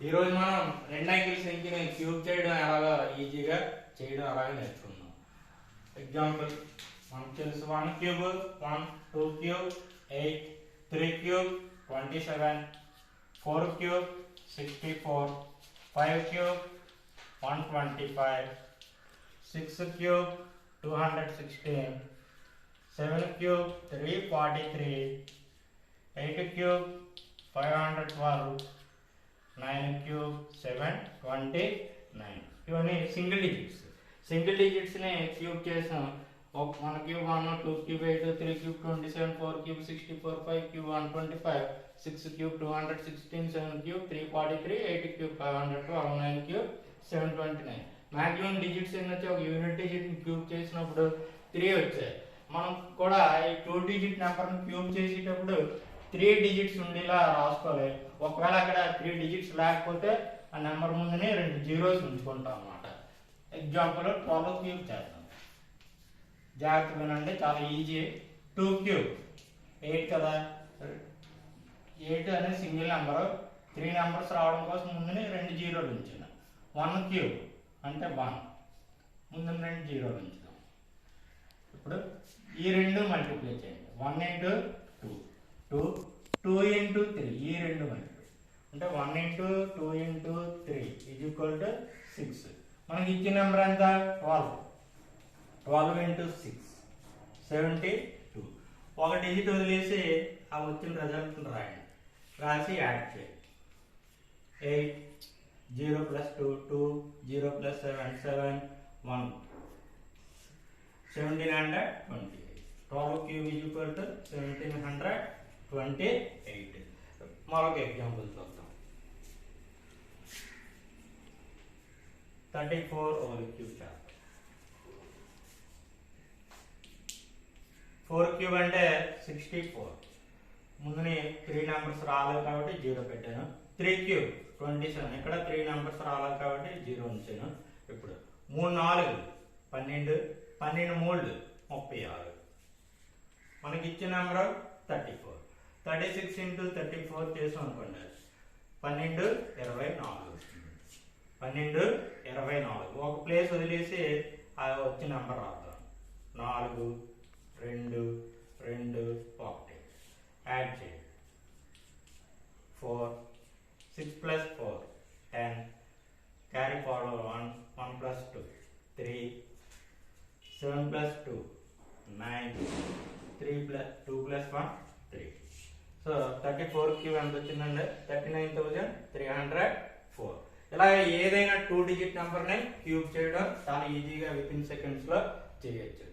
ఈరోజు మనం రెండు అంకెల సంఖ్యని క్యూబ్ చేయడం ఎలాగా ఈజీగా చేయడం అలాగే నేర్చుకున్నాం. ఎగ్జాంపుల్ మనకు తెలుసు 1 cube 1, 2 cube 8, 3 cube 27, 4 cube 64, 5 cube 125, 6 cube 216, 7 cube 343, 8 cube 512, 9 cube 729. ఇవన్నీ సింగిల్ డిజిట్స్ ని క్యూబ్ చేసాం. 1 cube 1, 2 cube 8, 3 cube 27, 4 cube 64, 5 cube 125, 6 cube 216, 7 cube 343, 8 cube 512, 9 cube 729. Maximum digits ఎన్ని వచ్చాయి? ఒక యూనిట్ డిజిట్ ని క్యూబ్ చేసినప్పుడు 3 వచ్చాయి. మనం కూడా ఈ 2 డిజిట్ నెంబర్ని క్యూబ్ చేసేటప్పుడు 3 డిజిట్స్ ఉండేలా రాసుకోవాలి. ఒకవేళ అక్కడ 3 డిజిట్స్ లేకపోతే ఆ నెంబర్ ముందునే 2 జీరోస్ ఉంచుకుంటాం అన్నమాట. ఎగ్జాంపుల్ 12 క్యూబ్ చేద్దాం. జాగ్రత్తగా వినండి, చాలా ఈజీ. 2 క్యూబ్ 8 కదా, 8 అనేది సింగిల్ నెంబర్. 3 నెంబర్స్ రావడం కోసం ముందునే 2 జీరోలు ఉంచిన. 1 క్యూబ్ అంటే 1, ముందు 2 జీరోలు ఉంచుదాం. ఇప్పుడు ఈ 2 మల్టిప్లై చేయండి. 1 ఇంటూ 2, 2 ఇంటూ 3, ఈ 2 మల్టిప్లై అంటే 1 into 2 into 3 is equal to 6. మనకి ఇచ్చిన నెంబర్ ఎంత? 12 ఇంటూ 6 72. ఒక డిజిట్ వదిలేసి ఆ వచ్చిన రిజల్ట్ రాయండి, రాసి యాడ్ చేయండి. 8 0 plus 2 2 0 plus 7 7 1 1728. 12 cube is equal to 1728. మరొక ఎగ్జాంపుల్ చూద్దాం. 34 హోల్ క్యూబ్ చేద్దాం. 4 క్యూబ్ అంటే 64. ముందుని 3 నెంబర్స్ రాలేదు కాబట్టి 0 పెట్టాను. 3 క్యూబ్ 27, ఇక్కడ 3 నెంబర్స్ రాలేదు కాబట్టి 0 ఉంచాను. ఇప్పుడు 3 4 12, 12 3 36. మనకి ఇచ్చిన నెంబర్ 34. 36 ఇంటూ 34 చేసాం అనుకోండి, 12 24. 12 24. ఒక ప్లేస్ వదిలేసి వచ్చిన నెంబర్ రాద్దాం. 4 2 2 1 యాడ్ చేయండి. 4 6 plus 4 10, carry forward 1 1 plus 2 3, 7 plus 2 9, 3 plus 2 plus 1 3. So 34 cube ఎంత వచ్చిందండి? 39,304. ఇలా ఏదైనా 2 డిజిట్ నెంబర్ని క్యూబ్ చేయడం చాలా ఈజీగా విత్ ఇన్ సెకండ్స్లో చేయొచ్చు.